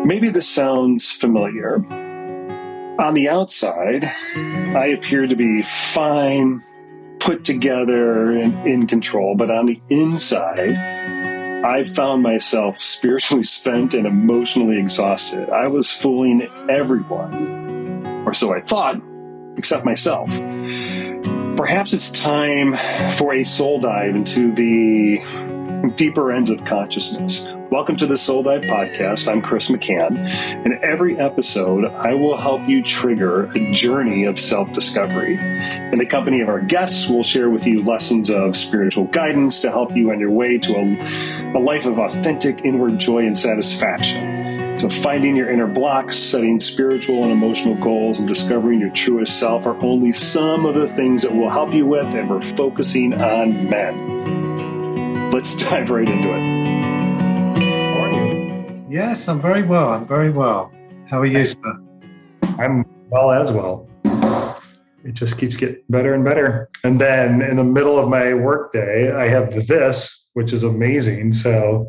Maybe this sounds familiar. On the outside, I appear to be fine, put together, and in control. But on the inside, I found myself spiritually spent and emotionally exhausted. I was fooling everyone, or so I thought, except myself. Perhaps it's time for a soul dive into the deeper ends of consciousness. Welcome to the Soul Dive Podcast. I'm Chris McCann. In every episode, I will help you trigger a journey of self-discovery. In the company of our guests, we'll share with you lessons of spiritual guidance to help you on your way to a life of authentic inward joy and satisfaction. So finding your inner blocks, setting spiritual and emotional goals, and discovering your truest self are only some of the things that we'll help you with, and we're focusing on men. Let's dive right into it. How are you? Yes, I'm very well. How are you, sir? I'm well as well. It just keeps getting better and better. And then in the middle of my workday, I have this, which is amazing. So,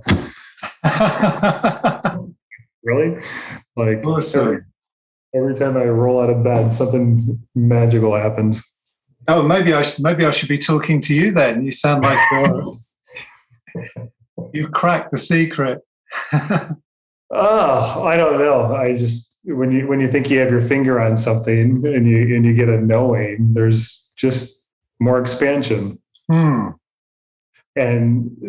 really? Like awesome. every time I roll out of bed, something magical happens. Oh, maybe I should be talking to you then. You sound like you cracked the secret. Oh, I don't know. I just when you think you have your finger on something and you get a knowing, there's just more expansion. And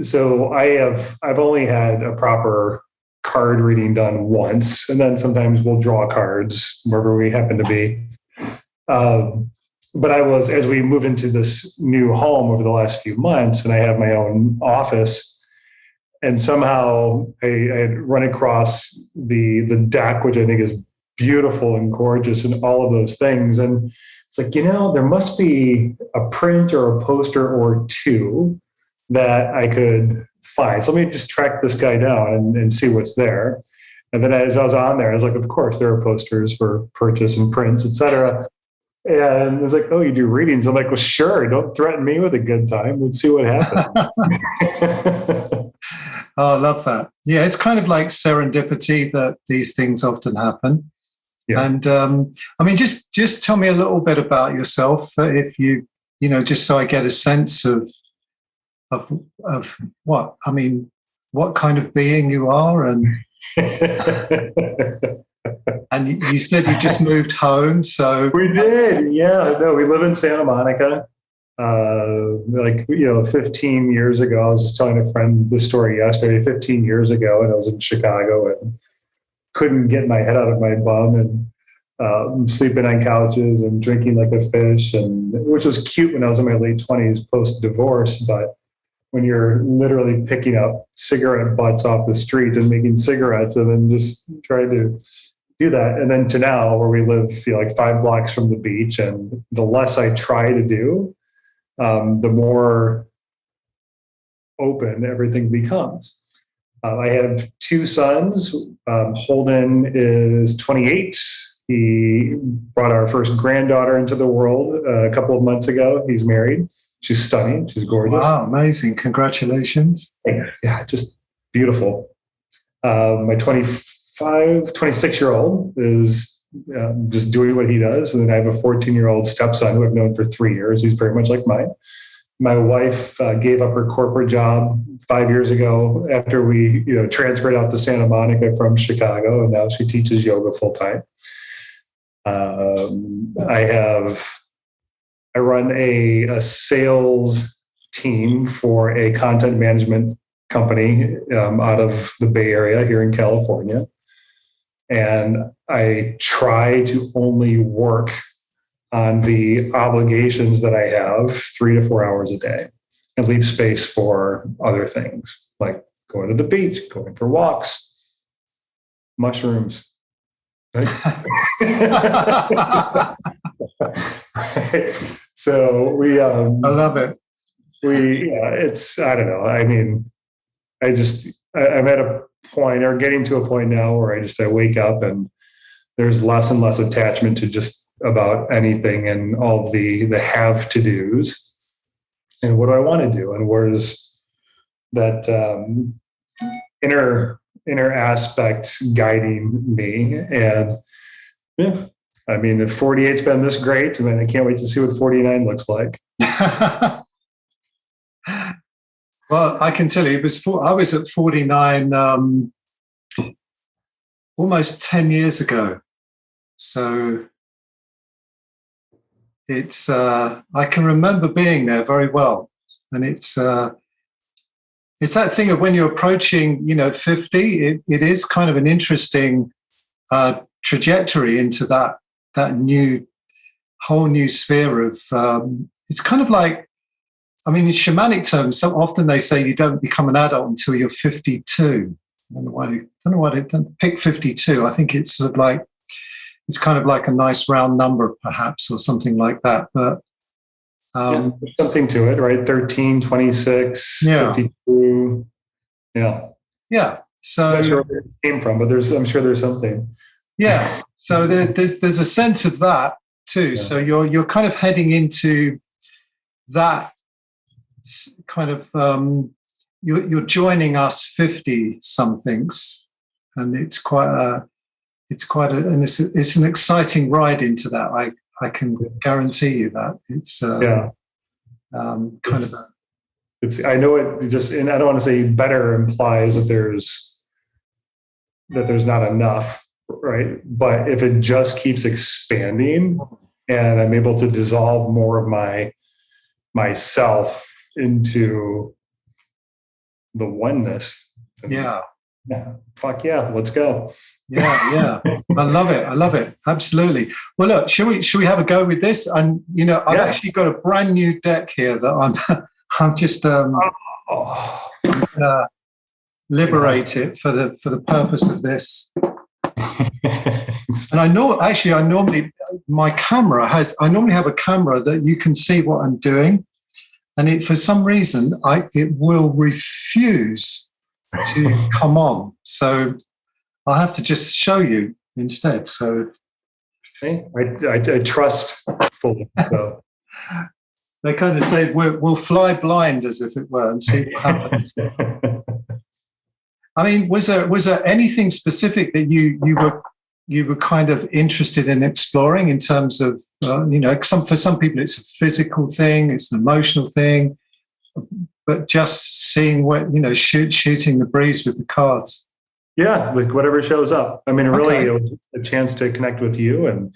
so I've only had a proper card reading done once, and then sometimes we'll draw cards wherever we happen to be. But as we move into this new home over the last few months, and I have my own office, and somehow I had run across the deck, which I think is beautiful and gorgeous and all of those things. And it's like, there must be a print or a poster or two that I could find. So let me just track this guy down and see what's there. And then as I was on there, I was like, of course, there are posters for purchase and prints, etc. And it was like, oh, you do readings? I'm like, well, sure. Don't threaten me with a good time. Let's see what happens. Oh, I love that. Yeah, it's kind of like serendipity that these things often happen. Yeah. And I mean, just tell me a little bit about yourself, if you just so I get a sense of what kind of being you are, and and you said you just moved home, so we did. Yeah, no, we live in Santa Monica. 15 years ago, I was just telling a friend this story yesterday. 15 years ago, and I was in Chicago and couldn't get my head out of my bum, and sleeping on couches and drinking like a fish, and which was cute when I was in my late 20s post divorce, but when you're literally picking up cigarette butts off the street and making cigarettes and then just trying to do that. And then to now where we live, like 5 blocks from the beach, and the less I try to do, the more open everything becomes. I have 2 sons. Holden is 28. He brought our first granddaughter into the world a couple of months ago. He's married. She's stunning. She's gorgeous. Wow, amazing. Congratulations. Yeah, just beautiful. My 26-year-old is just doing what he does. And then I have a 14-year-old stepson who I've known for 3 years. He's very much like mine. My wife gave up her corporate job 5 years ago after we transferred out to Santa Monica from Chicago, and now she teaches yoga full time. I run a sales team for a content management company out of the Bay Area here in California. And I try to only work on the obligations that I have 3 to 4 hours a day and leave space for other things like going to the beach, going for walks, mushrooms. Right? Right. So I love it. I don't know. I mean, I'm at a point, or getting to a point now, where I wake up and there's less and less attachment to just about anything and all the have to do's. And what do I want to do? And where's that inner inner aspect guiding me. And yeah, I mean, if 48's been this great, I mean, I can't wait to see what 49 looks like. Well, I can tell you, I was at 49 almost 10 years ago. So it's I can remember being there very well, and it's that thing of when you're approaching 50, it is kind of an interesting trajectory into that whole new sphere of it's kind of like, I mean, in shamanic terms, so often they say you don't become an adult until you're 52. I don't know why they don't pick 52. I think it's sort of like, it's kind of like a nice round number, perhaps, or something like that. But there's something to it, right? 13, 26, 52. Yeah. Yeah. So I'm not sure where it came from, but I'm sure there's something. Yeah. So there's a sense of that too. Yeah. So you're kind of heading into that kind of you're joining us 50 somethings, and it's an exciting ride into that. I can guarantee you that it's kind of I know it just, and I don't want to say better implies that there's not enough, right? But if it just keeps expanding and I'm able to dissolve more of myself into the oneness. Yeah. Fuck yeah. Let's go. Yeah. I love it. Absolutely. Well, look, should we have a go with this? And I've actually got a brand new deck here that I'm just liberate it for the purpose of this. And I normally have a camera that you can see what I'm doing, and for some reason it will refuse to come on. So I'll have to just show you instead. So I trust fully. So they kind of say we'll fly blind, as if it were, and see what happens. I mean, was there anything specific that you were kind of interested in exploring in terms of for some people it's a physical thing, it's an emotional thing, but just seeing what shooting the breeze with the cards. Yeah, like whatever shows up. I mean, really, it was a chance to connect with you and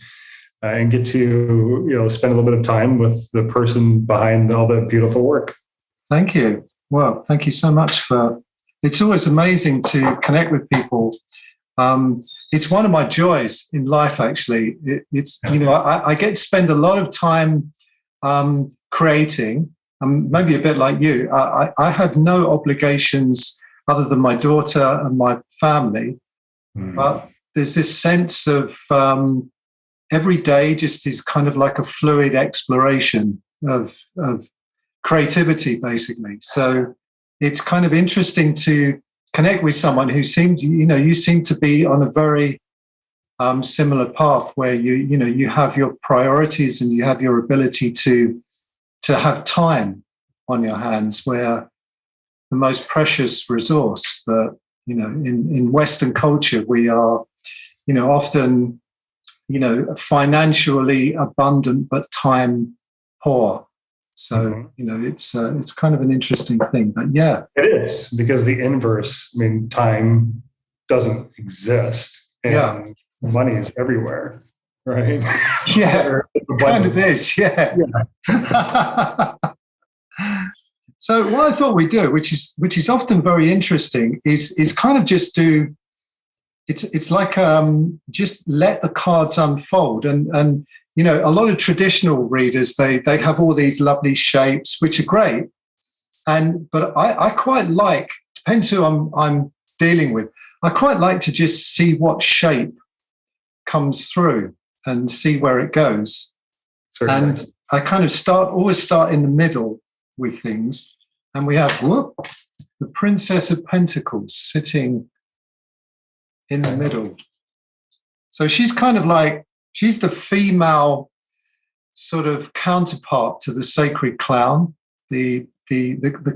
get to spend a little bit of time with the person behind all that beautiful work. Thank you. Well, thank you so much for. It's always amazing to connect with people. It's one of my joys in life, actually. I get to spend a lot of time creating. Maybe a bit like you. I have no obligations other than my daughter and my family. But there's this sense of every day just is kind of like a fluid exploration of creativity, basically. So it's kind of interesting to connect with someone who seems, you seem to be on a very similar path where you have your priorities and you have your ability to have time on your hands, where the most precious resource that, in Western culture, we are, often, financially abundant, but time poor. So, it's kind of an interesting thing, but yeah. It is, because the inverse, I mean, time doesn't exist and money is everywhere, right? Yeah, it kind of is, yeah. So what I thought we'd do, which is often very interesting, is kind of just do, it's like just let the cards unfold. And a lot of traditional readers, they have all these lovely shapes, which are great. But I quite like, depends who I'm dealing with, I quite like to just see what shape comes through and see where it goes. Certainly. And I kind of always start in the middle with things. And we have the Princess of Pentacles sitting in the middle. So she's kind of like, she's the female sort of counterpart to the sacred clown, the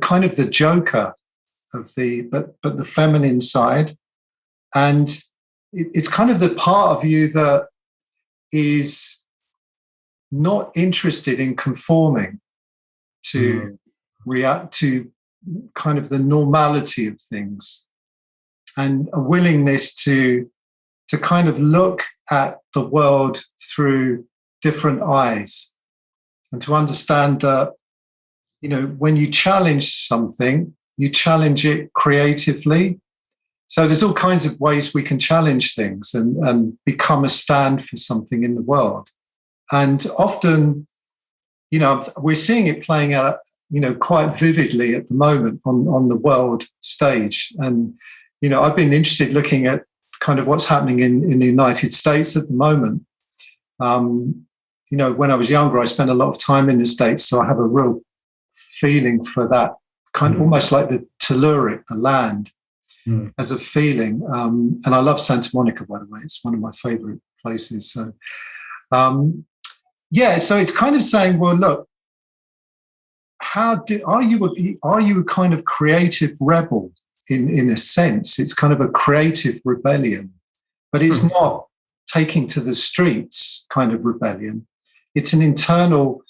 kind of the joker of but the feminine side. And it's kind of the part of you that is not interested in conforming to react to kind of the normality of things, and a willingness to kind of look at the world through different eyes, and to understand that, you know, when you challenge something, you challenge it creatively. So there's all kinds of ways we can challenge things and become a stand for something in the world. And often, you know, we're seeing it playing out, you know, quite vividly at the moment on the world stage. And, you know, I've been interested looking at kind of what's happening in the United States at the moment. You know, when I was younger, I spent a lot of time in the States, so I have a real feeling for that, kind of almost like the telluric, the land, as a feeling. And I love Santa Monica, by the way. It's one of my favorite places. So, so it's kind of saying, well, look, are you a kind of creative rebel in a sense? It's kind of a creative rebellion, but it's not taking to the streets kind of rebellion. It's an internal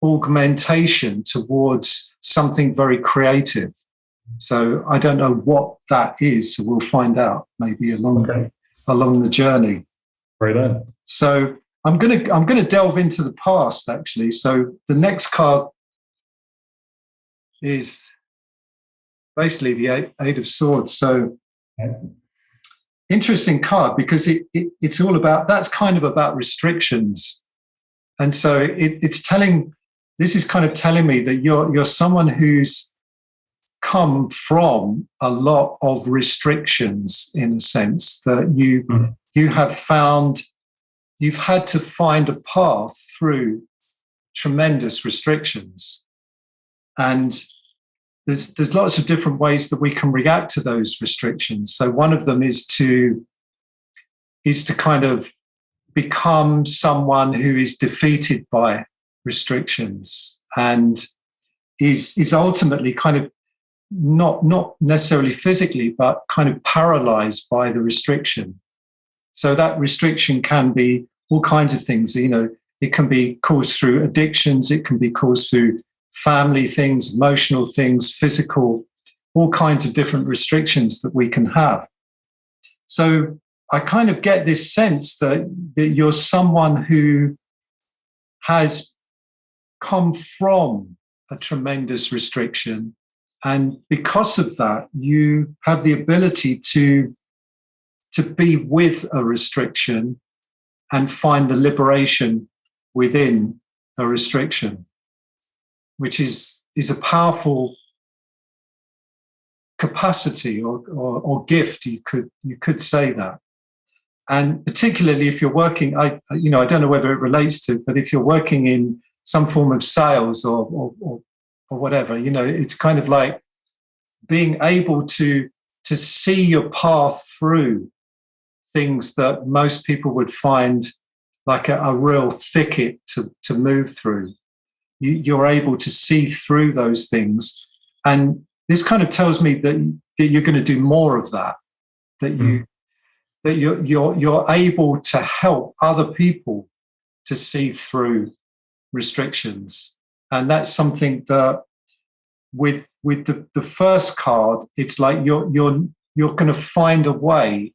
augmentation towards something very creative. So I don't know what that is. So we'll find out maybe along the journey. Right on. So I'm gonna delve into the past, actually. So the next card is basically the Eight of Swords. So interesting card, because it's all about, that's kind of about restrictions. And so this is kind of telling me that you're someone who's come from a lot of restrictions, in a sense, that you've had to find a path through tremendous restrictions. And there's lots of different ways that we can react to those restrictions. So one of them is to kind of become someone who is defeated by restrictions and is ultimately kind of not necessarily physically, but kind of paralyzed by the restriction. So that restriction can be all kinds of things. You know, it can be caused through addictions. It can be caused through family things, emotional things, physical, all kinds of different restrictions that we can have. So I kind of get this sense that you're someone who has come from a tremendous restriction. And because of that, you have the ability to be with a restriction and find the liberation within a restriction, which is a powerful capacity or gift. You could say that. And particularly if you're working, I don't know whether it relates to, but if you're working in some form of sales or whatever, you know, it's kind of like being able to see your path through things that most people would find like a real thicket to move through. You're able to see through those things. And this kind of tells me that you're going to do more of that, that you're able to help other people to see through restrictions. And that's something that with the first card, it's like you're going to find a way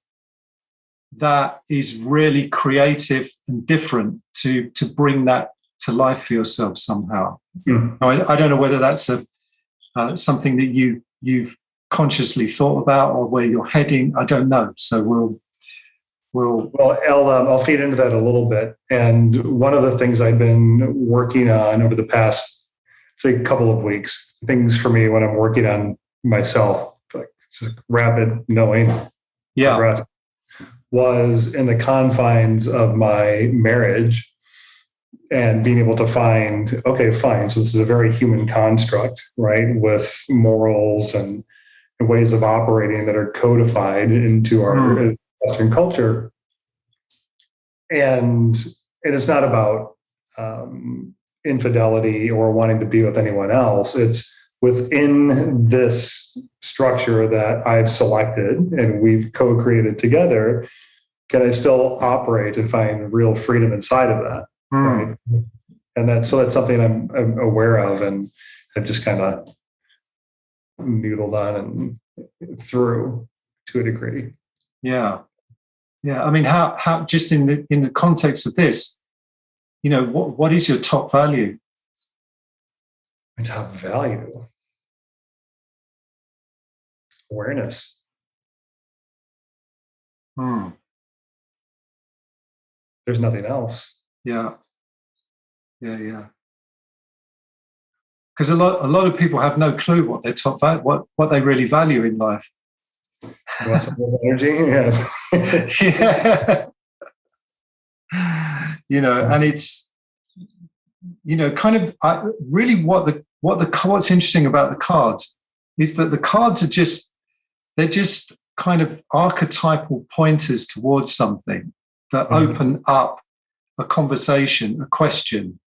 that is really creative and different to bring that to life for yourself somehow. I don't know whether that's something that you've consciously thought about or where you're heading. I don't know. So I'll feed into that a little bit. And one of the things I've been working on over the past, say, couple of weeks, things for me when I'm working on myself, like just rapid knowing progress, was in the confines of my marriage and being able to find, okay, fine. So this is a very human construct, right? With morals and ways of operating that are codified into our Western culture. And it's not about infidelity or wanting to be with anyone else. It's within this structure that I've selected and we've co-created together, can I still operate and find real freedom inside of that? Right. And that's something I'm aware of and have just kind of noodled on and through to a degree. Yeah. I mean, how just in the context of this, what is your top value? My top value? Awareness. There's nothing else. Yeah. Because a lot of people have no clue what their top value, what they really value in life. You want some more energy? Yes. Yeah. And it's, kind of really what's interesting about the cards is that the cards are they're just kind of archetypal pointers towards something that open up a conversation, a question.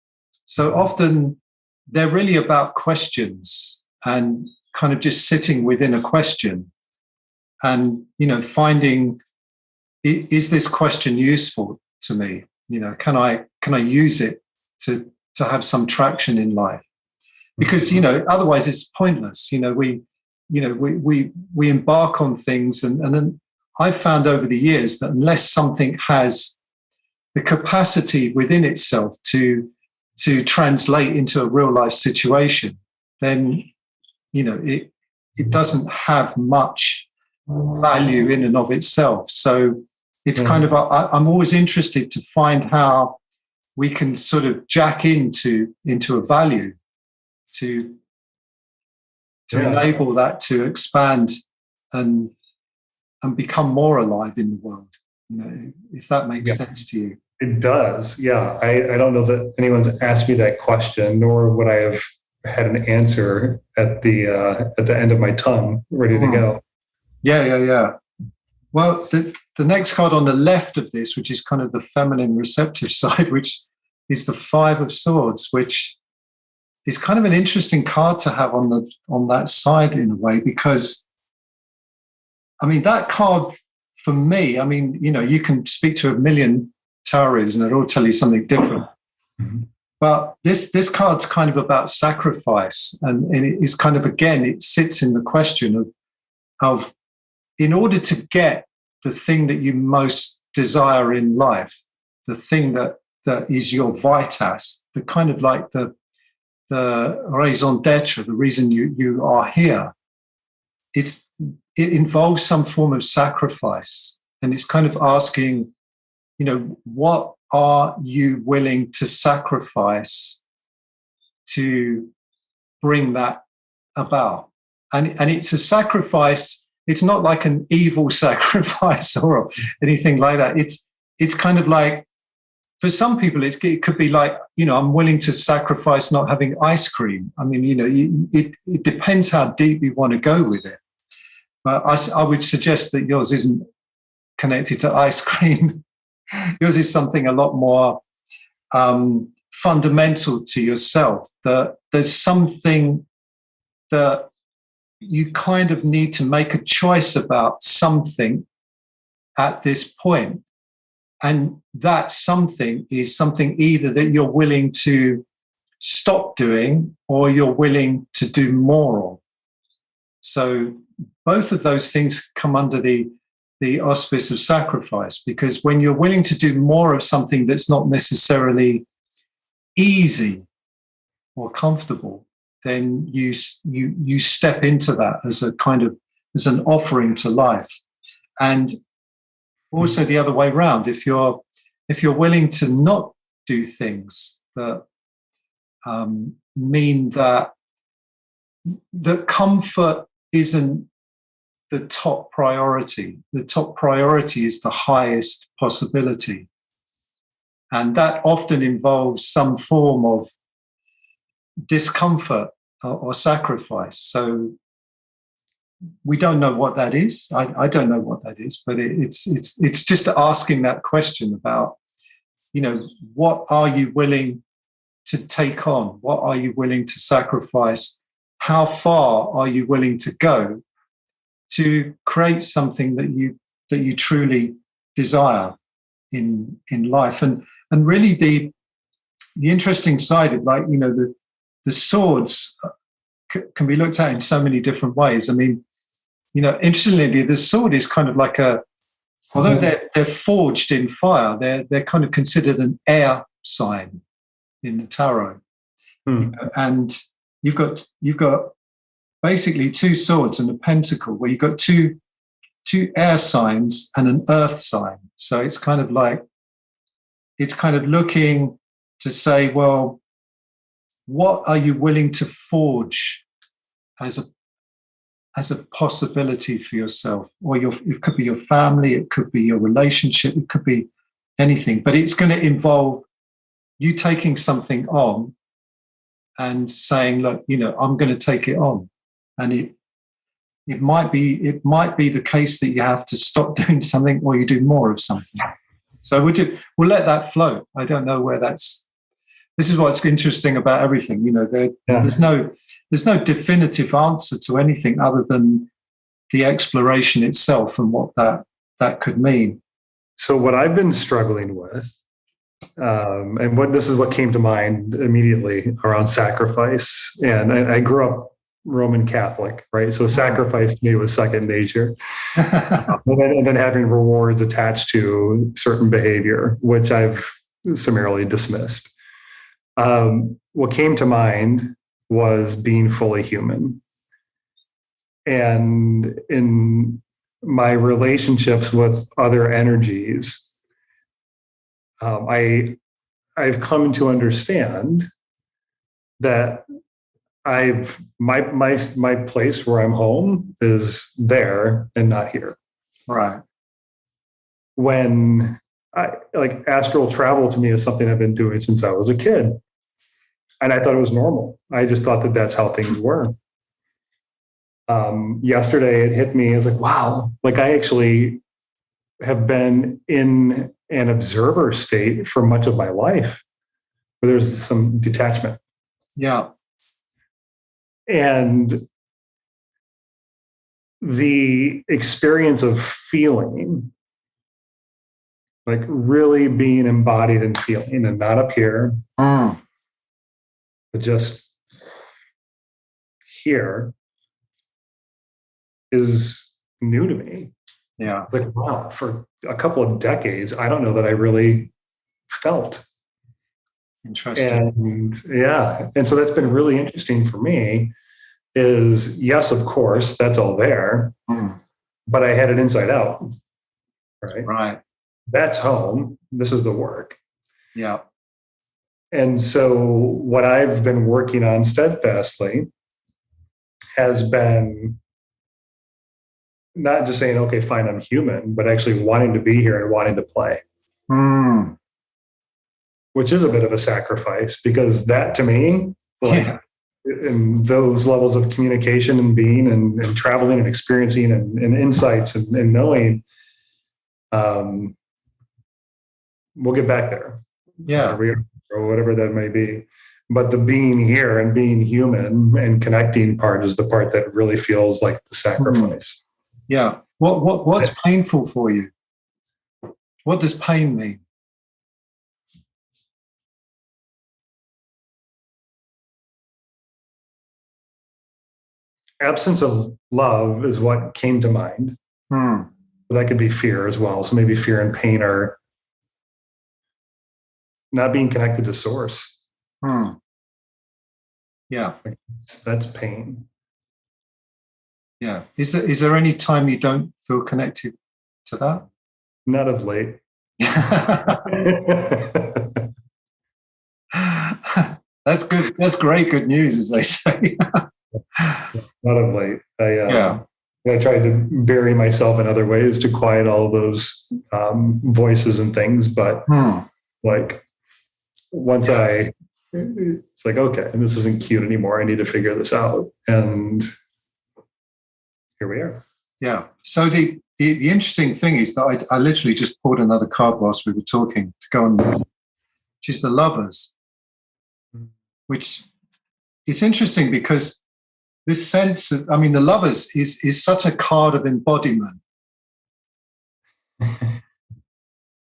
So often they're really about questions and kind of just sitting within a question and, finding, is this question useful to me? Can I use it to have some traction in life? Because, otherwise it's pointless. We embark on things and then I've found over the years that unless something has the capacity within itself to translate into a real life situation, then it doesn't have much value in and of itself. So it's kind of I'm always interested to find how we can sort of jack into a value to enable that to expand and become more alive in the world. If that makes sense to you. It does, yeah. I don't know that anyone's asked me that question, nor would I have had an answer at the end of my tongue, ready to go. Yeah. Well, the next card on the left of this, which is kind of the feminine receptive side, which is the Five of Swords, which is kind of an interesting card to have on that side in a way, because I mean that card for me, I mean, you can speak to a million tarots and it'll all tell you something different. But this card's kind of about sacrifice, and it is kind of, again, it sits in the question of in order to get the thing that you most desire in life, the thing that is your vitas, the kind of like the raison d'etre, the reason you are here, it involves some form of sacrifice. And it's kind of asking, what are you willing to sacrifice to bring that about? And it's a sacrifice. It's not like an evil sacrifice or anything like that. It's kind of like, for some people, it could be like, I'm willing to sacrifice not having ice cream. I mean, it depends how deep you want to go with it. But I would suggest that yours isn't connected to ice cream. Yours is something a lot more fundamental to yourself, that there's something that you kind of need to make a choice about something at this point. And that something is something either that you're willing to stop doing or you're willing to do more of. So both of those things come under the auspice of sacrifice, because when you're willing to do more of something that's not necessarily easy or comfortable, then you step into that as an offering to life. And also the other way around, if you're willing to not do things that mean that comfort isn't the top priority. The top priority is the highest possibility. And that often involves some form of discomfort or sacrifice. So we don't know what that is. I don't know what that is, but it's just asking that question about, what are you willing to take on? What are you willing to sacrifice how far are you willing to go to create something that you truly desire in life? And really the interesting side of, like, you know, the swords can be looked at in so many different ways. I mean, you know, interestingly, the sword is kind of like although they're forged in fire, they're kind of considered an air sign in the tarot. You know, and you've got basically two swords and a pentacle, where you've got two air signs and an earth sign. So it's kind of looking to say, well, what are you willing to forge as a possibility for yourself? Or it could be your family, it could be your relationship, it could be anything, but it's going to involve you taking something on and saying, look, you know, I'm going to take it on. And it might be the case that you have to stop doing something, or you do more of something. So we'll let that float. I don't know where this is what's interesting about everything. You know, there's no definitive answer to anything other than the exploration itself and what that could mean. So what I've been struggling with, and this is what came to mind immediately around sacrifice. And I grew up Roman Catholic, right? So sacrifice to me was second nature. and then having rewards attached to certain behavior, which I've summarily dismissed. What came to mind was being fully human. And in my relationships with other energies, I've come to understand that my place where I'm home is there and not here. Right. When astral travel to me is something I've been doing since I was a kid. And I thought it was normal. I just thought that that's how things were. Yesterday it hit me. I was like, wow, like I actually have been in an observer state for much of my life where there's some detachment. Yeah. And the experience of feeling, like really being embodied in feeling and not up here, but just here, is new to me. Yeah. It's like, wow, for a couple of decades, I don't know that I really felt. Interesting. And so that's been really interesting for me. Is yes, of course, that's all there, but I had it inside out. Right. That's home. This is the work. Yeah. And so what I've been working on steadfastly has been not just saying, okay, fine, I'm human, but actually wanting to be here and wanting to play. Which is a bit of a sacrifice, because that to me, in those levels of communication and being and traveling and experiencing and insights and knowing, we'll get back there. Yeah. Or whatever that may be. But the being here and being human and connecting part is the part that really feels like the sacrifice. Yeah. What's painful for you? What does pain mean? Absence of love is what came to mind. But that could be fear as well. So maybe fear and pain are not being connected to source. Yeah. That's pain. Yeah. Is there any time you don't feel connected to that? Not of late. That's good. That's great good news, as they say. Not of late. I tried to bury myself in other ways to quiet all those voices and things, but like once it's like, okay, this isn't cute anymore. I need to figure this out, and here we are. Yeah. So the interesting thing is that I literally just pulled another card whilst we were talking to go on there, which is the Lovers, which is interesting because this sense of, I mean, the Lovers is such a card of embodiment.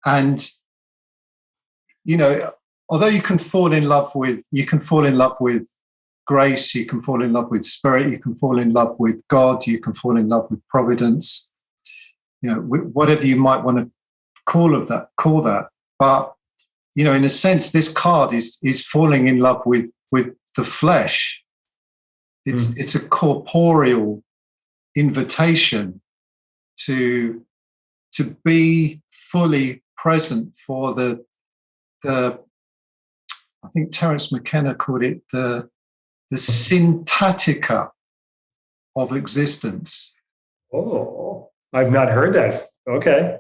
And, you know, although you can fall in love with grace, you can fall in love with spirit, you can fall in love with God, you can fall in love with providence, you know, whatever you might want to call that. But, you know, in a sense, this card is falling in love with the flesh. It's a corporeal invitation to be fully present for the I think Terence McKenna called it the syntactica of existence. Oh, I've not heard that. Okay.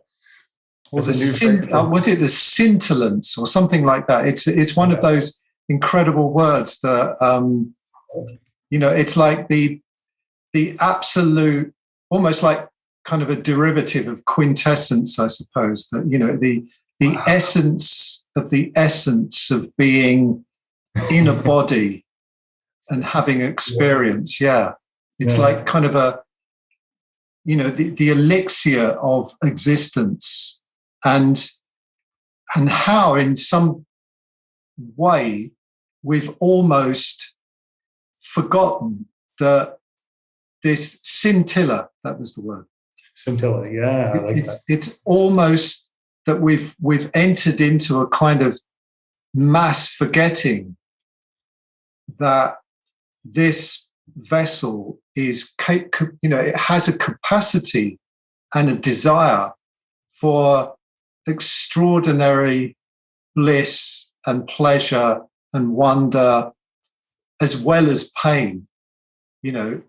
Or was it the scintillance or something like that? It's one of those incredible words that you know, it's like the absolute, almost like kind of a derivative of quintessence, I suppose. That, you know, the essence of being in a body and having experience. Yeah, it's like kind of a, you know, the elixir of existence, and how in some way we've almost forgotten that this scintilla, that was the word. Scintilla, yeah, I like that. It's almost that we've entered into a kind of mass forgetting that this vessel is, you know, it has a capacity and a desire for extraordinary bliss and pleasure and wonder, as well as pain, you know.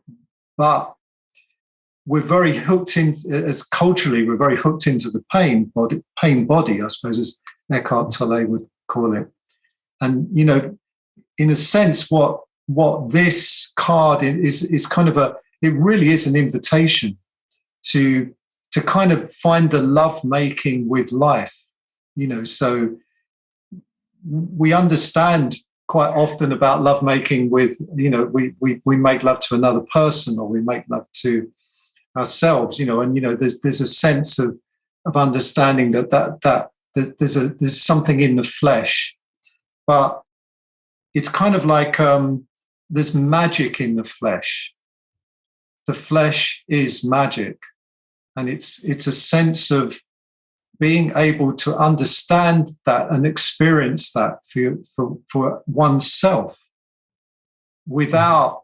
But we're very hooked in, as culturally, we're very hooked into the pain body, I suppose, as Eckhart Tolle would call it. And, you know, in a sense, what this card is kind of it really is an invitation to kind of find the love making with life, you know. So we understand quite often about love making with, you know, we make love to another person, or we make love to ourselves, you know, and, you know, there's a sense of understanding that there's something in the flesh, but it's kind of like there's magic in the flesh. The flesh is magic, and it's a sense of being able to understand that and experience that for oneself without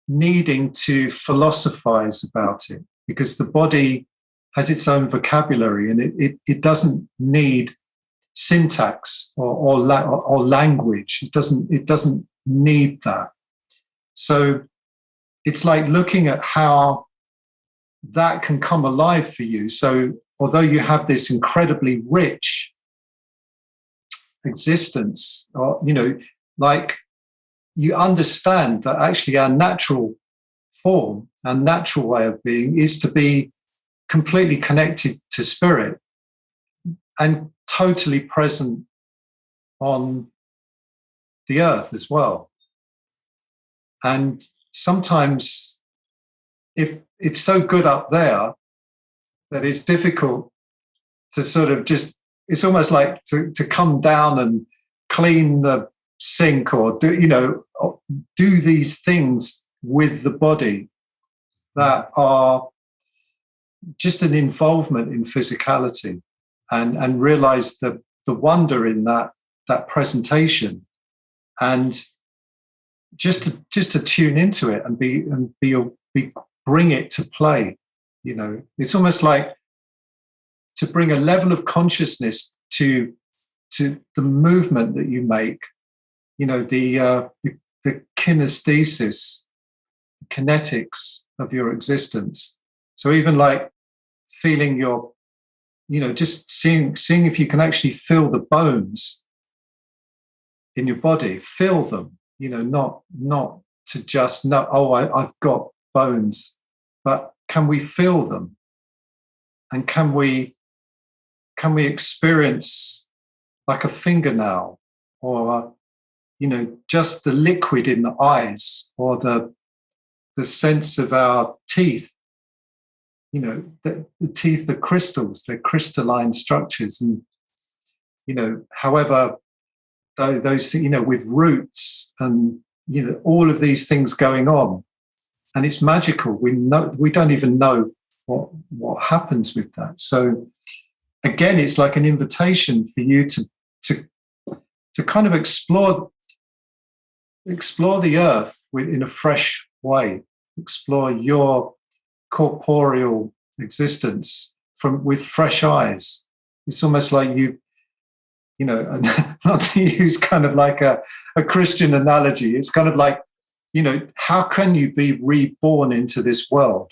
needing to philosophize about it, because the body has its own vocabulary, and it doesn't need syntax or language. It doesn't need that. So it's like looking at how that can come alive for you. So although you have this incredibly rich existence, or, you know, like, you understand that actually our natural form, our natural way of being, is to be completely connected to spirit and totally present on the earth as well. And sometimes, if it's so good up there that it's difficult to sort of just, it's almost like to come down and clean the sink, or do these things with the body that are just an involvement in physicality, and realize the wonder in that presentation, and just to tune into it and bring it to play. You know, it's almost like to bring a level of consciousness to the movement that you make. You know, the kinesthesis, kinetics of your existence. So even like feeling your, you know, just seeing if you can actually feel the bones in your body, feel them, you know, not to just know, oh, I've got bones, but can we feel them? And can we experience like a fingernail, or you know, just the liquid in the eyes, or the the sense of our teeth. You know, the teeth are crystals, they're crystalline structures. And, you know, however, those, you know, with roots and, you know, all of these things going on, and it's magical. We don't even know what happens with that. So again, it's like an invitation for you to kind of explore the earth in a fresh way, explore your corporeal existence with fresh eyes. It's almost like you know, not to use kind of like a Christian analogy, it's kind of like, you know, how can you be reborn into this world,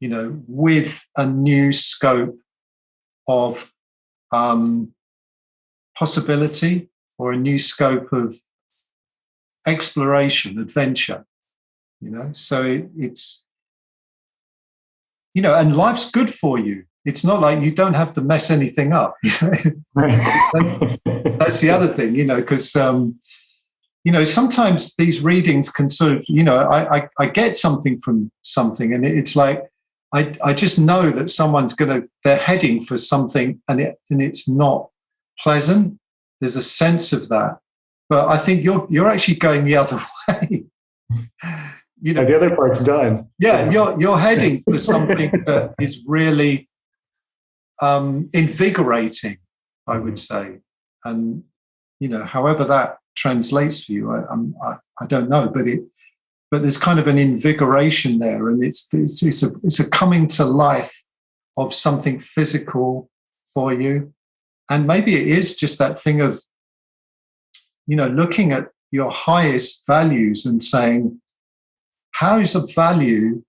you know, with a new scope of possibility, or a new scope of exploration, adventure, you know? So it's, you know, and life's good for you. It's not like you don't have to mess anything up. Right. That's the other thing, you know, because, you know, sometimes these readings can sort of, you know, I get something from something, and it's like, I just know that they're heading for something, and it's not pleasant. There's a sense of that. But I think you're actually going the other way. You know, the other part's done. Yeah, you're heading for something that is really invigorating, I would say. And, you know, however that translates for you, I don't know, but there's kind of an invigoration there, and it's a coming to life of something physical for you. And maybe it is just that thing of, you know, looking at your highest values and saying, how is a value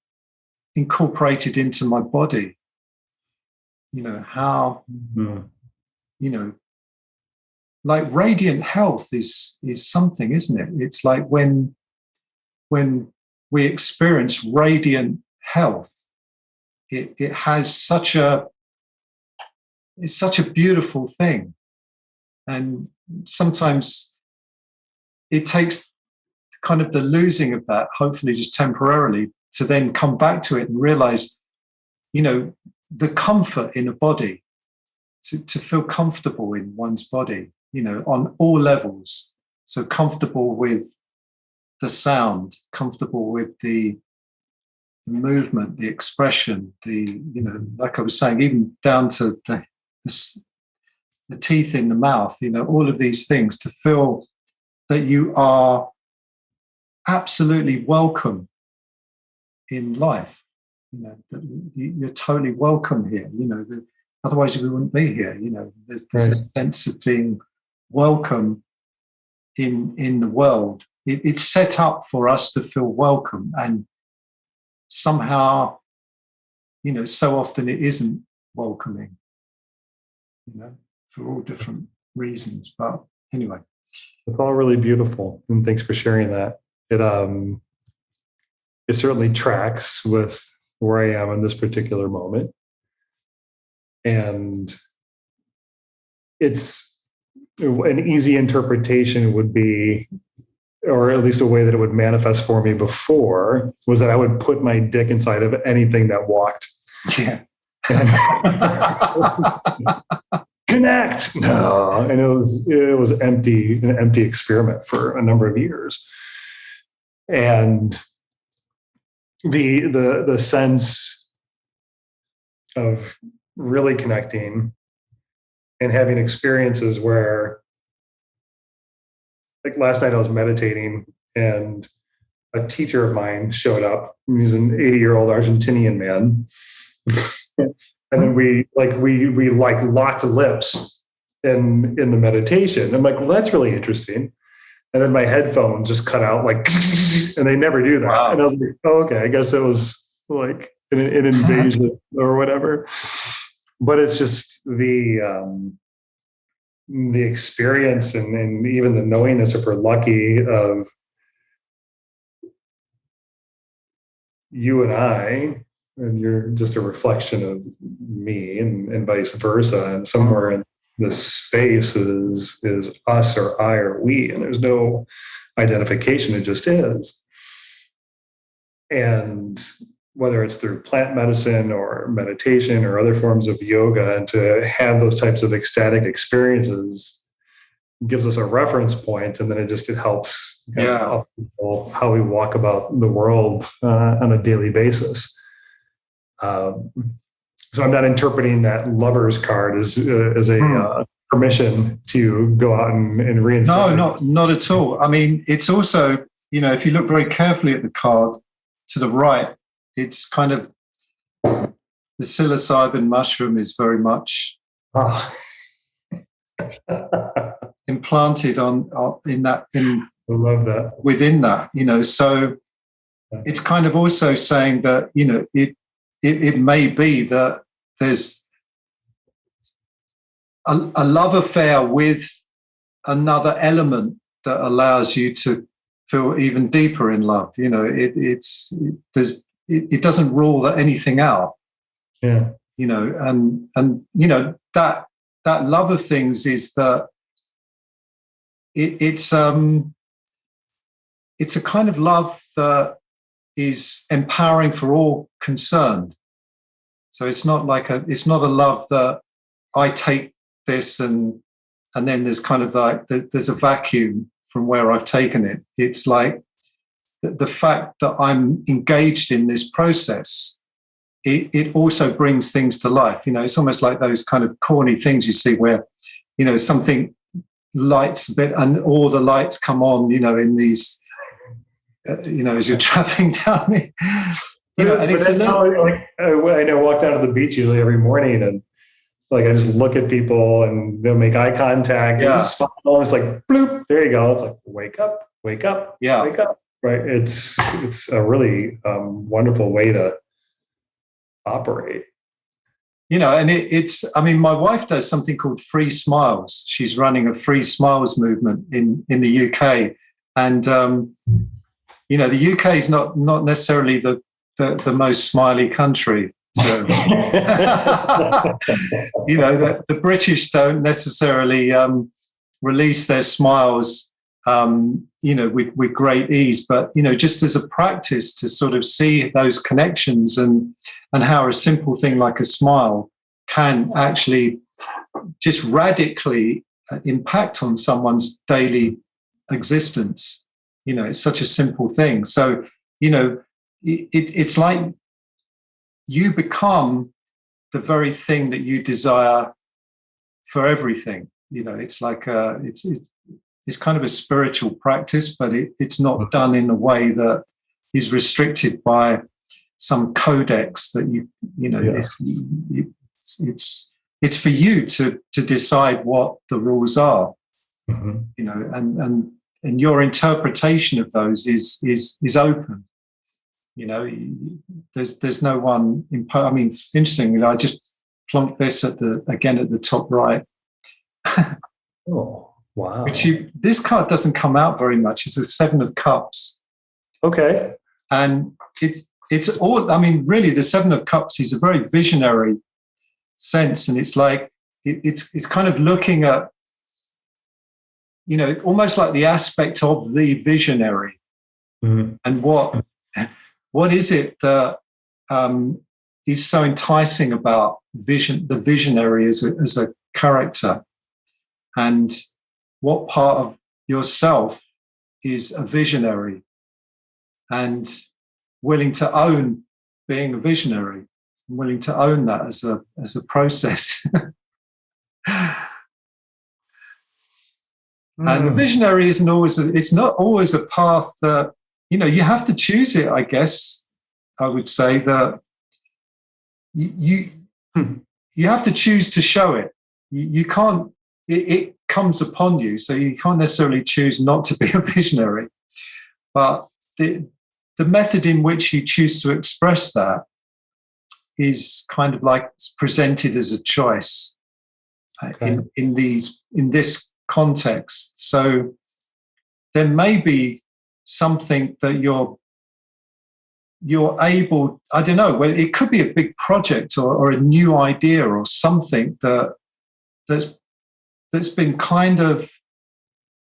incorporated into my body? You know, how, you know, like radiant health is something, isn't it? It's like when we experience radiant health, it has it's such a beautiful thing. And sometimes it takes kind of the losing of that, hopefully just temporarily, to then come back to it and realize, you know, the comfort in a body, to feel comfortable in one's body, you know, on all levels. So comfortable with the sound, comfortable with the movement, the expression, you know, like I was saying, even down to the teeth in the mouth, you know, all of these things, to feel that you are absolutely welcome in life, you know, that you're totally welcome here, you know, otherwise we wouldn't be here, you know. There's right. A sense of being welcome in the world. It's set up for us to feel welcome, and somehow, you know, so often it isn't welcoming, you know, for all different reasons. But anyway, it's all really beautiful, and thanks for sharing that. It certainly tracks with where I am in this particular moment. And it's an easy interpretation would be, or at least a way that it would manifest for me before, was that I would put my dick inside of anything that walked. Yeah. Connect. No. And it was an empty experiment for a number of years. And the sense of really connecting and having experiences where, like last night I was meditating and a teacher of mine showed up. He's an 80-year-old Argentinian man. And then we locked lips in the meditation. I'm like, well, that's really interesting. And then my headphone just cut out, like, and they never do that. Wow. And I was like, oh, okay, I guess it was like an invasion or whatever. But it's just the experience and even the knowingness, if we're lucky, of you and I, and you're just a reflection of me, and vice versa. And somewhere in this space is us or I or we, and there's no identification. It just is. and whether it's through plant medicine or meditation or other forms of yoga, and to have those types of ecstatic experiences gives us a reference point, and then it helps how we walk about the world on a daily basis. So I'm not interpreting that lover's card as a permission to go out and reinstall. No, not at all. I mean, it's also, if you look very carefully at the card to the right, it's kind of the psilocybin mushroom is very much implanted I love that. Within that, so it's kind of also saying that, it may be that there's a love affair with another element that allows you to feel even deeper in love. It doesn't rule anything out. Yeah. And that love of things is that it's a kind of love that is empowering for all concerned. So it's not a love that I take this and then there's kind of like there's a vacuum from where I've taken it. It's like the fact that I'm engaged in this process, it also brings things to life. It's almost like those kind of corny things you see where, something lights a bit and all the lights come on, in these, as you're traveling down it. And it's I walk down to the beach usually every morning, and I just look at people and they'll make eye contact and smile. And it's like, bloop, there you go. It's like, wake up, wake up, wake up. Right. It's a really wonderful way to operate. And my wife does something called Free Smiles. She's running a Free Smiles movement in the UK. And, the UK is not necessarily the most smiley country. So, the British don't necessarily release their smiles, with great ease. But, just as a practice to sort of see those connections and how a simple thing like a smile can actually just radically impact on someone's daily existence. It's such a simple thing. So, it's like you become the very thing that you desire for everything. It's like it's kind of a spiritual practice, but it's not done in a way that is restricted by some codex that it's for you to decide what the rules are. And your interpretation of those is open. There's no one. Interestingly, I just plunked this at the top right. Oh, wow! This card doesn't come out very much. It's a 7 of Cups. Okay, and it's all. Really, the 7 of Cups is a very visionary sense, and it's like it's kind of looking at, almost like the aspect of the visionary, and what is it that is so enticing about the visionary as a character, and what part of yourself is a visionary and willing to own being a visionary, and willing to own that as a process. And the visionary isn't always. It's not always a path that you have to choose it. I guess I would say that you have to choose to show it. You can't. It comes upon you, so you can't necessarily choose not to be a visionary. But the method in which you choose to express that is kind of like it's presented as a choice in this context. So there may be something that you're able, I don't know, well, it could be a big project or a new idea or something that's been kind of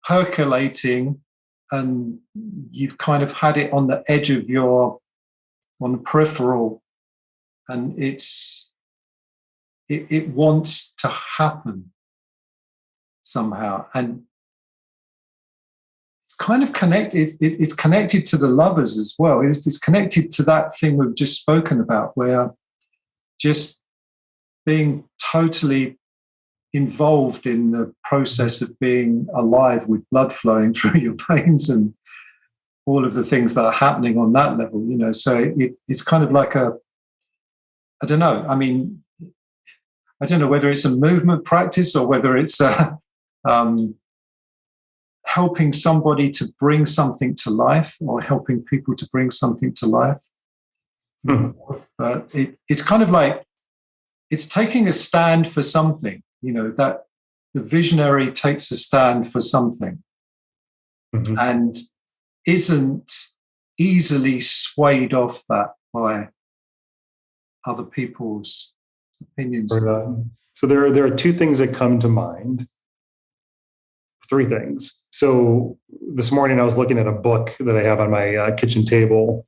percolating, and you've kind of had it on the edge of your on the peripheral, and it wants to happen somehow, and it's kind of connected. It's connected to the lovers as well. It's connected to that thing we've just spoken about, where just being totally involved in the process of being alive with blood flowing through your veins and all of the things that are happening on that level, so it's kind of like I don't know. I mean, I don't know whether it's a movement practice or whether it's helping somebody to bring something to life, or helping people to bring something to life. But it's kind of like it's taking a stand for something, that the visionary takes a stand for something, and isn't easily swayed off that by other people's opinions. So there are two things that come to mind. Three things. So this morning I was looking at a book that I have on my kitchen table,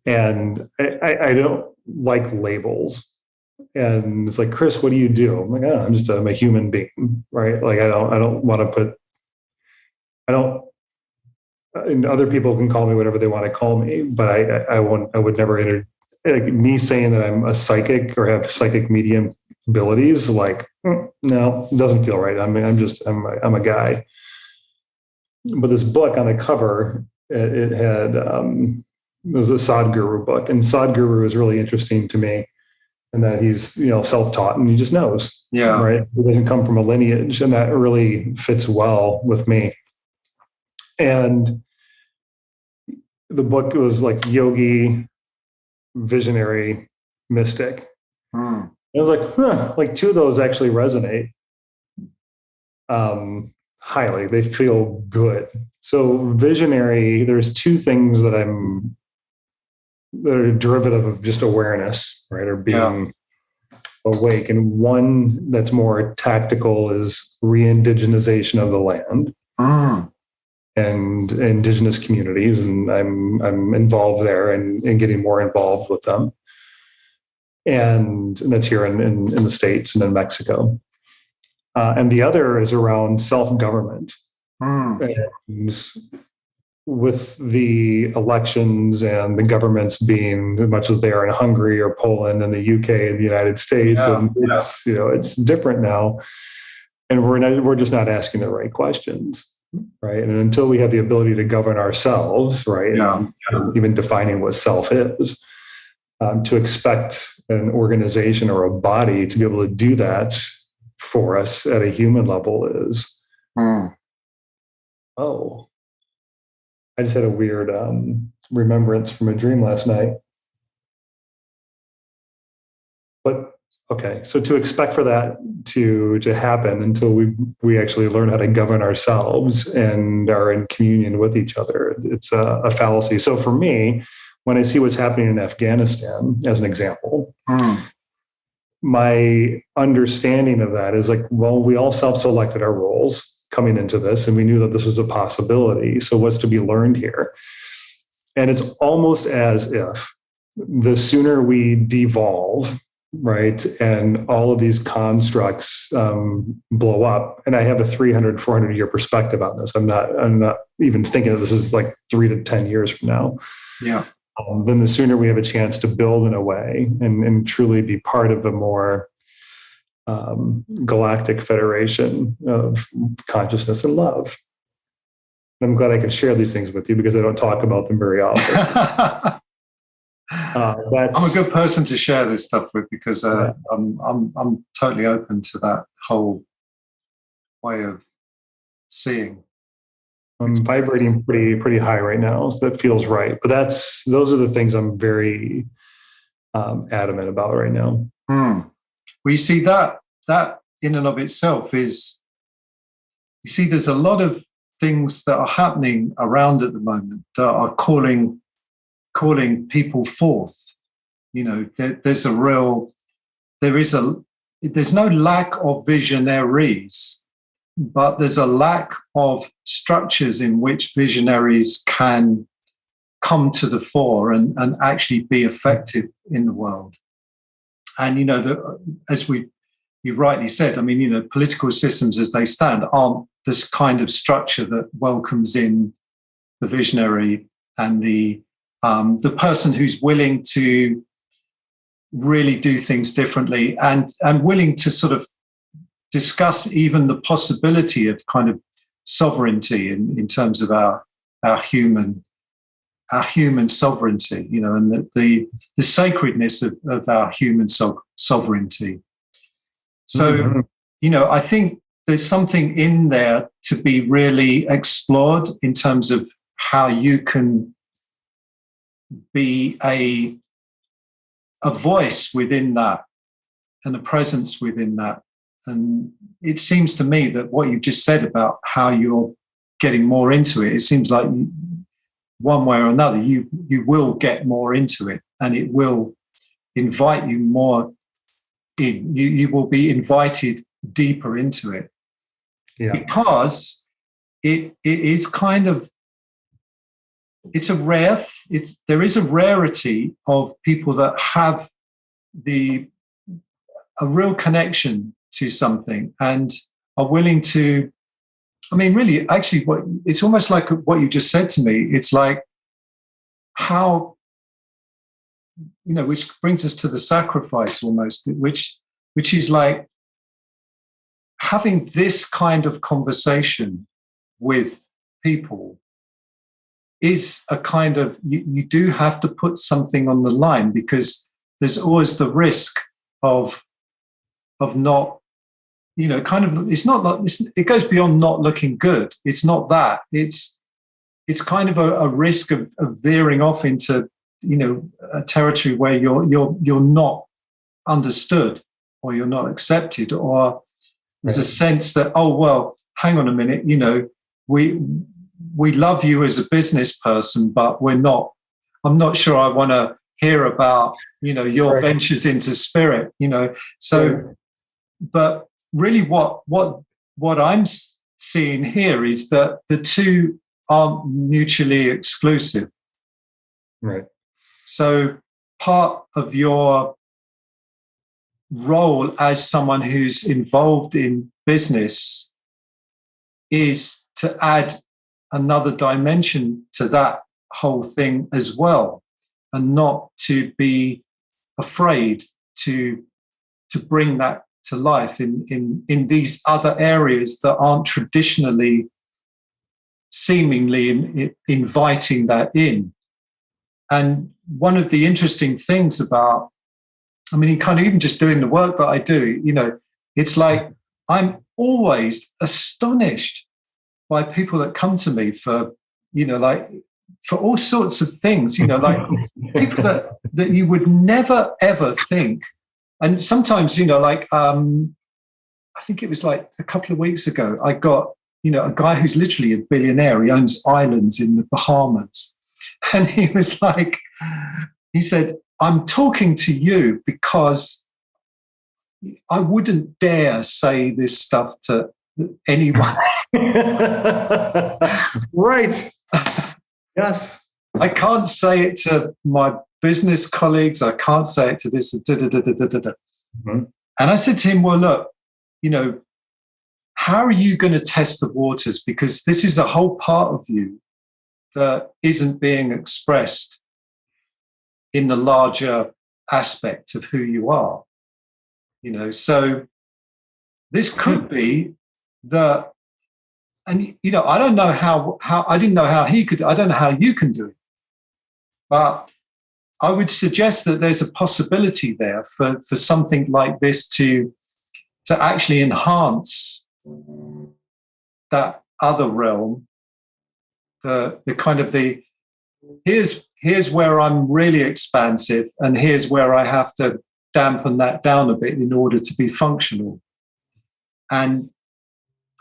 and I don't like labels. And it's like, Chris, what do you do? I'm like, I'm a human being, right? Like I don't want to put, and other people can call me whatever they want to call me, but I would never like me saying that I'm a psychic or have psychic medium abilities. Like, no, it doesn't feel right. I mean, I'm a guy. But this book on the cover, it was a Sadhguru book, and Sadhguru is really interesting to me, and that he's self-taught and he just knows, right? He doesn't come from a lineage, and that really fits well with me. And the book was like yogi, visionary, mystic. I was like, like two of those actually resonate highly. They feel good. So visionary, there's two things that are derivative of just awareness, right? Or being awake. And one that's more tactical is re-indigenization of the land and indigenous communities. And I'm involved there and getting more involved with them. And that's here in the States and in Mexico. And the other is around self-government. And with the elections and the governments being as much as they are in Hungary or Poland and the UK and the United States, and it's it's different now, and we're just not asking the right questions, right? And until we have the ability to govern ourselves, right, and even defining what self is, to expect an organization or a body to be able to do that for us at a human level is I just had a weird remembrance from a dream last night. But okay, so to expect for that to happen until we actually learn how to govern ourselves and are in communion with each other, it's a fallacy. So for me, when I see what's happening in Afghanistan, as an example, my understanding of that is like, well, we all self-selected our roles coming into this, and we knew that this was a possibility. So what's to be learned here? And it's almost as if the sooner we devolve, right, and all of these constructs blow up, and I have a 300, 400 year perspective on this. I'm not even thinking that this is like 3 to 10 years from now. Then the sooner we have a chance to build in a way and truly be part of a more galactic federation of consciousness and love. I'm glad I can share these things with you because I don't talk about them very often. I'm a good person to share this stuff with because I'm totally open to that whole way of seeing. I'm vibrating pretty high right now, so that feels right. But those are the things I'm very adamant about right now. Well, you see that in and of itself is, you see, there's a lot of things that are happening around at the moment that are calling people forth. There's no lack of visionaries, but there's a lack of structures in which visionaries can come to the fore and actually be effective in the world. And, as you rightly said, I mean, political systems as they stand aren't this kind of structure that welcomes in the visionary and the person who's willing to really do things differently and willing to sort of discuss even the possibility of kind of sovereignty in terms of our human sovereignty, and the sacredness of our human sovereignty. So, I think there's something in there to be really explored in terms of how you can be a voice within that and a presence within that. And it seems to me that what you just said about how you're getting more into it seems like one way or another, you will get more into it, and it will invite you more in. You will be invited deeper into it, because it is kind of, there is a rarity of people that have a real connection to something and are willing to. I mean, really, actually, it's almost like what you just said to me. It's like how, which brings us to the sacrifice almost, which is like having this kind of conversation with people is a kind of, you do have to put something on the line, because there's always the risk of not, kind of, it's not like, it goes beyond not looking good. It's not that. It's kind of a risk of veering off into, a territory where you're not understood, or you're not accepted, or there's a sense that, oh, well, hang on a minute, we love you as a business person, but I'm not sure I want to hear about, your ventures into spirit, so, but really what I'm seeing here is that the two aren't mutually exclusive. Right. So part of your role as someone who's involved in business is to add another dimension to that whole thing as well, and not to be afraid to bring that to life in these other areas that aren't traditionally seemingly inviting that in. And one of the interesting things about, I mean, kind of even just doing the work that I do, it's like I'm always astonished by people that come to me for, like for all sorts of things, like people that you would never, ever think. And sometimes, like, I think it was like a couple of weeks ago, I got, a guy who's literally a billionaire. He owns islands in the Bahamas. And he was like, he said, I'm talking to you because I wouldn't dare say this stuff to anyone. Right. Yes. I can't say it to my business colleagues. I can't say it to this. Mm-hmm. And I said to him, well, look, how are you going to test the waters? Because this is a whole part of you that isn't being expressed in the larger aspect of who you are. So this could be the, and I don't know how I didn't know how he could. I don't know how you can do it, but I would suggest that there's a possibility there for something like this to actually enhance that other realm. The kind of the here's where I'm really expansive, and here's where I have to dampen that down a bit in order to be functional. And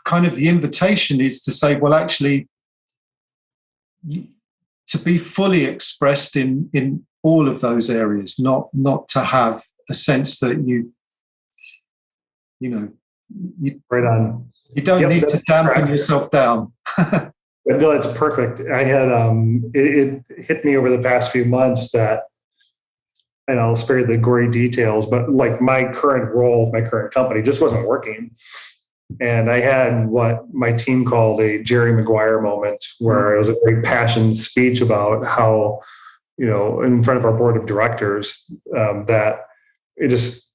kind of the invitation is to say, well, actually, to be fully expressed in all of those areas, not to have a sense that you right on. You don't need to dampen yourself down. But no, it's perfect. I had it hit me over the past few months that, and I'll spare the gory details, but like my current role, my current company just wasn't working. And I had what my team called a Jerry Maguire moment, where it was a very passionate speech about how, in front of our board of directors, that it just,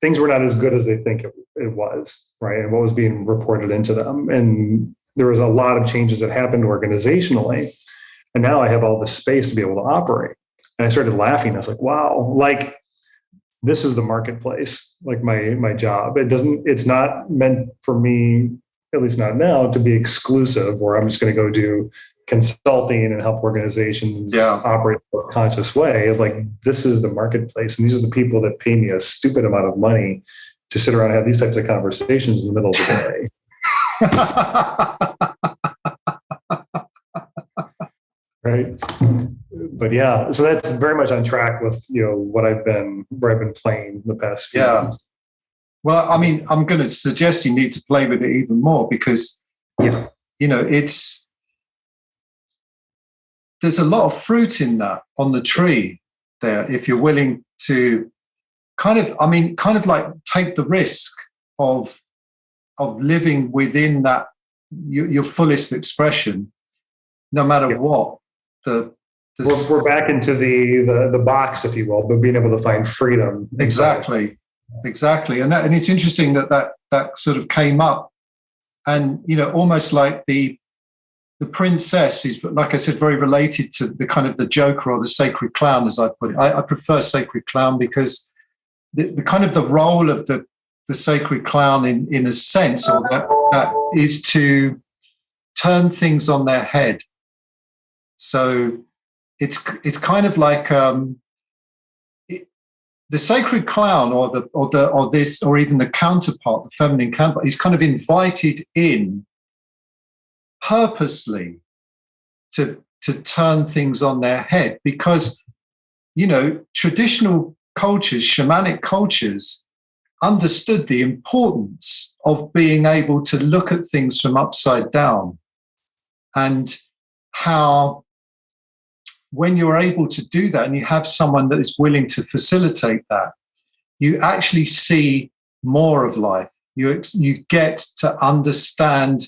things were not as good as they think it was, right? And what was being reported into them. And there was a lot of changes that happened organizationally. And now I have all this space to be able to operate. And I started laughing. I was like, wow, like this is the marketplace, like my job. It's not meant for me, at least not now, to be exclusive, where I'm just going to go do consulting and help organizations operate in a conscious way. Like, this is the marketplace. And these are the people that pay me a stupid amount of money to sit around and have these types of conversations in the middle of the day. Right. But yeah, so that's very much on track with, where I've been playing the past few months. Well, I mean, I'm going to suggest you need to play with it even more, because, there's a lot of fruit in that on the tree there, if you're willing to kind of like take the risk of living within that, your fullest expression, no matter what. We're back into the box, if you will, but being able to find freedom. Exactly. And it's interesting that sort of came up, and almost like the princess is, like I said, very related to the kind of the Joker or the sacred clown, as I put it. I prefer sacred clown, because the kind of the role of the sacred clown in a sense, or that is to turn things on their head. So it's kind of like the sacred clown, or even the counterpart, the feminine counterpart, is kind of invited in purposely to turn things on their head, because traditional cultures, shamanic cultures, understood the importance of being able to look at things from upside down, and how when you're able to do that and you have someone that is willing to facilitate that, you actually see more of life. You get to understand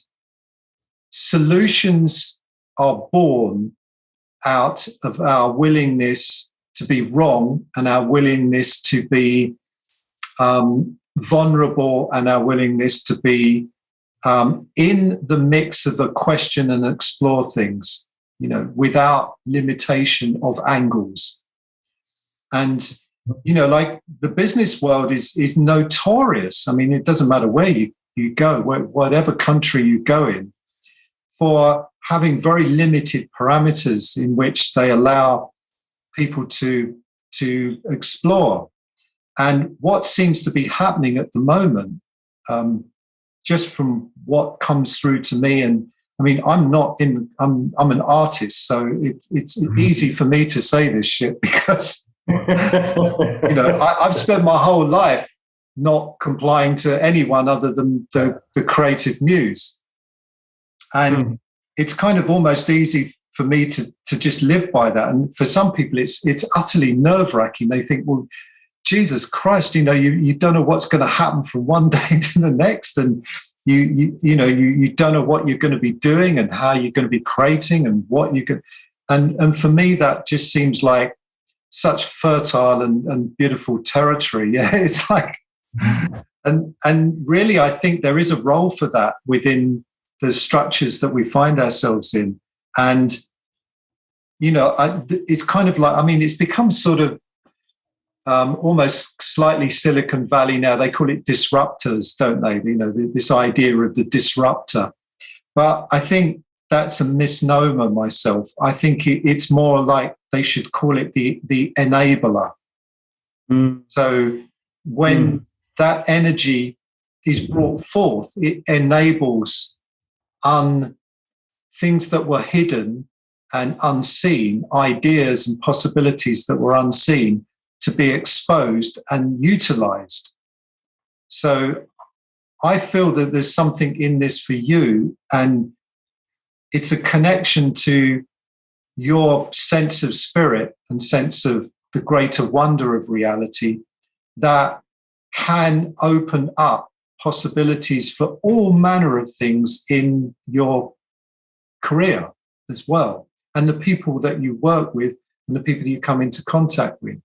solutions are born out of our willingness to be wrong, and our willingness to be vulnerable, and our willingness to be in the mix of a question and explore things, without limitation of angles. And, like the business world is notorious. I mean, it doesn't matter where you go, whatever country you go in, for having very limited parameters in which they allow people to explore. And what seems to be happening at the moment, just from what comes through to me, and I mean, I'm an artist, so it's easy for me to say this shit, because I've spent my whole life not complying to anyone other than the creative muse. And it's kind of almost easy for me to just live by that. And for some people, it's utterly nerve-wracking. They think, well, Jesus Christ, you don't know what's going to happen from one day to the next, and you don't know what you're going to be doing and how you're going to be creating and what you can. And for me, that just seems like such fertile and beautiful territory. Yeah, it's like, and really, I think there is a role for that within the structures that we find ourselves in. And, it's kind of like, I mean, it's become sort of almost slightly Silicon Valley now. They call it disruptors, don't they? This idea of the disruptor. But I think that's a misnomer myself. I think it's more like they should call it the enabler. So when that energy is brought forth, it enables things that were hidden and unseen, ideas and possibilities that were unseen, to be exposed and utilized. So I feel that there's something in this for you, and it's a connection to your sense of spirit and sense of the greater wonder of reality that can open up possibilities for all manner of things in your career as well, and the people that you work with and the people that you come into contact with.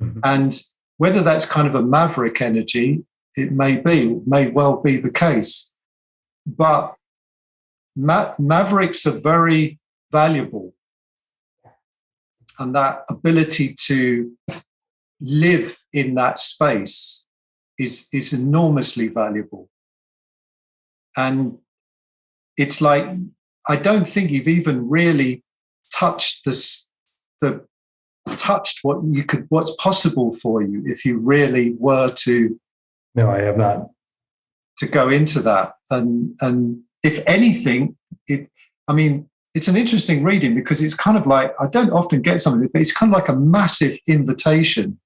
Mm-hmm. And whether that's kind of a maverick energy, it may well be the case. But mavericks are very valuable. And that ability to live in that space is enormously valuable. And it's like, I don't think you've even really touched what's possible for you if you really were to. No, I have not. To go into that. And if anything, it's an interesting reading because it's kind of like, I don't often get something, but it's kind of like a massive invitation.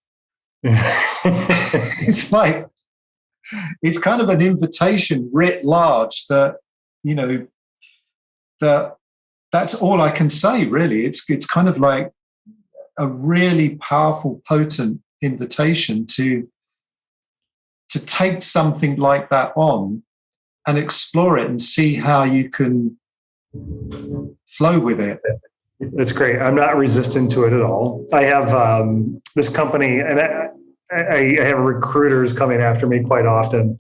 It's like, it's kind of an invitation writ large that, that's all I can say, really. It's kind of like a really powerful, potent invitation to take something like that on and explore it and see how you can flow with it. It's great. I'm not resistant to it at all. I have this company, and I have recruiters coming after me quite often.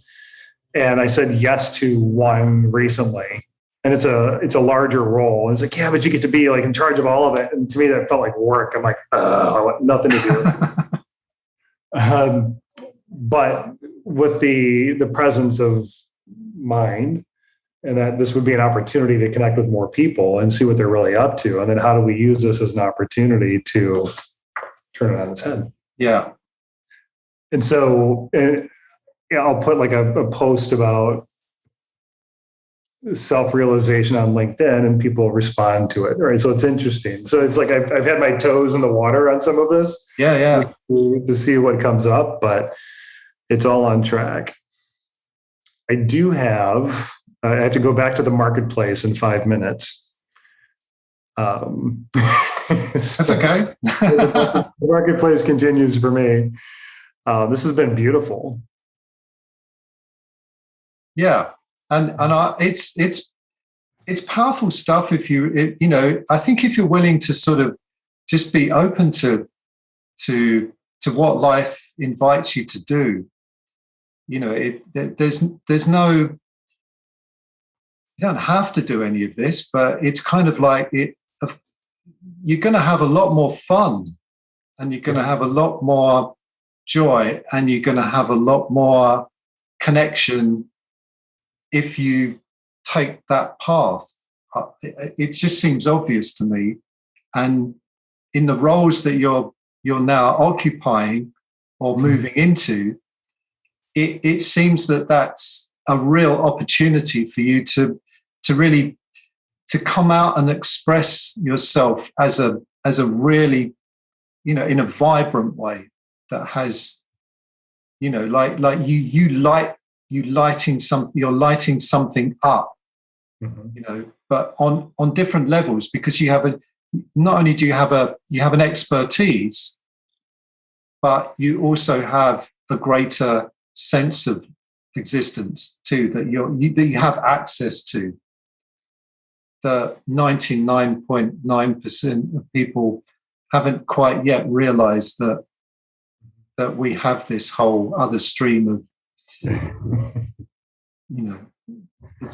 And I said yes to one recently, and it's a larger role. And it's like, yeah, but you get to be like in charge of all of it. And to me, that felt like work. I'm like, I want nothing to do with it. But with the presence of mind, and that this would be an opportunity to connect with more people and see what they're really up to. And then how do we use this as an opportunity to turn it on its head? Yeah. And so I'll put like a post about self-realization on LinkedIn and people respond to it. Right. So it's interesting. So it's like, I've had my toes in the water on some of this. Yeah. To see what comes up, but it's all on track. I have to go back to the marketplace in 5 minutes. That's okay. The marketplace continues for me. This has been beautiful. Yeah, and it's powerful stuff. If I think if you're willing to sort of just be open to what life invites you to do, there's no, you don't have to do any of this, but it's kind of like you're going to have a lot more fun, and you're going to have a lot more joy, and you're going to have a lot more connection if you take that path. It just seems obvious to me. And in the roles that you're now occupying or moving into, it seems that that's a real opportunity for you to really to come out and express yourself as a really, in a vibrant way that has, like you're lighting something up, but on different levels, because you have not only do you have an expertise, but you also have a greater sense of existence too, that you have access to. The 99.9% of people haven't quite yet realized that we have this whole other stream of,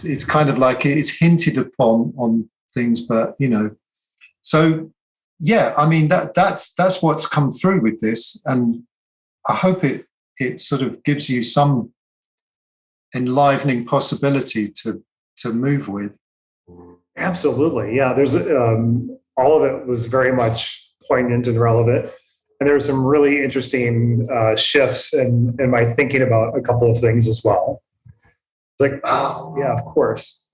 it's kind of like it's hinted upon on things, but so yeah, I mean that's what's come through with this, and I hope it sort of gives you some enlivening possibility to move with. Absolutely, yeah. There's all of it was very much poignant and relevant, and there were some really interesting shifts in my thinking about a couple of things as well. It's like, oh yeah, of course,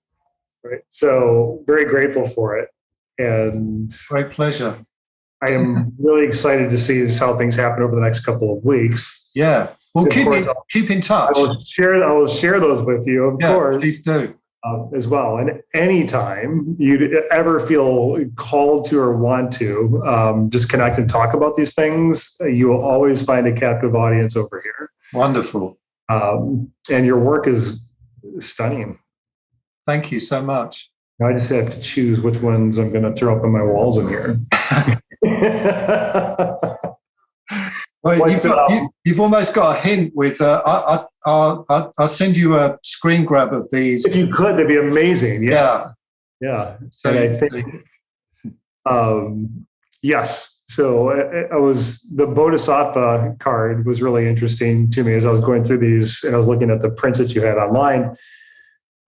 right? So very grateful for it, and great pleasure. I am really excited to see how things happen over the next couple of weeks. Yeah, well, keep in touch. I will share those with you, of course. Please do. as well. And anytime you'd ever feel called to or want to just connect and talk about these things, you will always find a captive audience over here. Wonderful. And your work is stunning. Thank you so much. Now I just have to choose which ones I'm going to throw up on my walls in here. Well, you've almost got a hint with. I'll send you a screen grab of these. If you could, that'd be amazing. Yeah. So And I think, yes. So the Bodhisattva card was really interesting to me as I was going through these, and I was looking at the prints that you had online,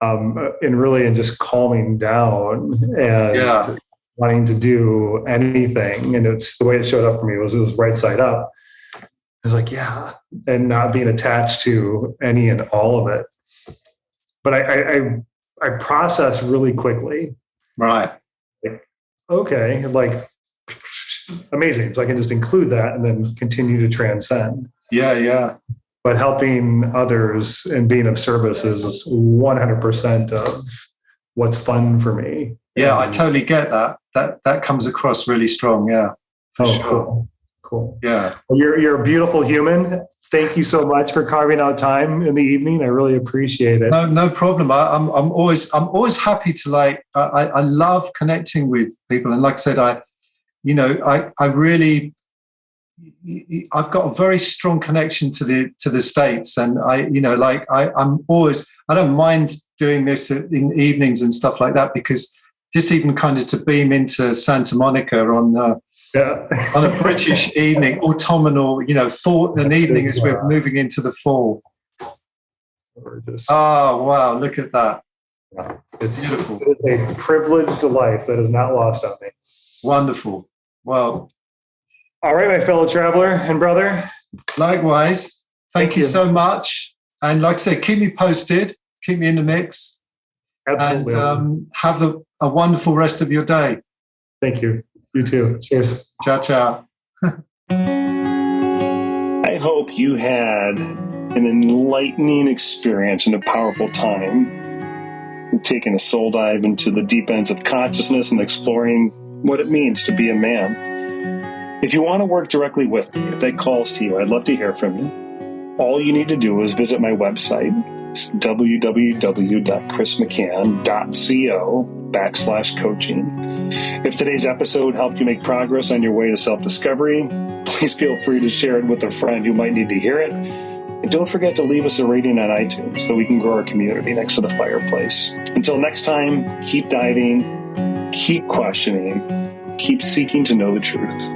and just calming down and wanting to do anything. And it's the way it showed up for me was it was right side up. I was like, and not being attached to any and all of it. But I process really quickly. Right. Okay, amazing. So I can just include that and then continue to transcend. Yeah. But helping others and being of service is 100% of what's fun for me. Yeah, I totally get that. That comes across really strong. Yeah. For sure. Cool. Yeah. Well, you're a beautiful human. Thank you so much for carving out time in the evening. I really appreciate it. No problem. I'm always happy to I love connecting with people. And like I said, I've got a very strong connection to the States. And I don't mind doing this in evenings and stuff like that, because just even kind of to beam into Santa Monica on a British evening, autumnal, fall and evening as we're moving into the fall. Oh, wow, look at that. It's beautiful. It's a privileged life that is not lost on me. Wonderful. Well. All right, my fellow traveler and brother. Likewise. Thank you so much. And like I said, keep me posted. Keep me in the mix. Absolutely. And have a wonderful rest of your day. Thank you. You too. Cheers. Ciao, ciao. I hope you had an enlightening experience and a powerful time taking a soul dive into the deep ends of consciousness and exploring what it means to be a man. If you want to work directly with me, if that calls to you, I'd love to hear from you. All you need to do is visit my website. It's www.chrismccann.co/coaching. If today's episode helped you make progress on your way to self-discovery, please feel free to share it with a friend who might need to hear it. And don't forget to leave us a rating on iTunes so we can grow our community next to the fireplace. Until next time, keep diving, keep questioning, keep seeking to know the truth.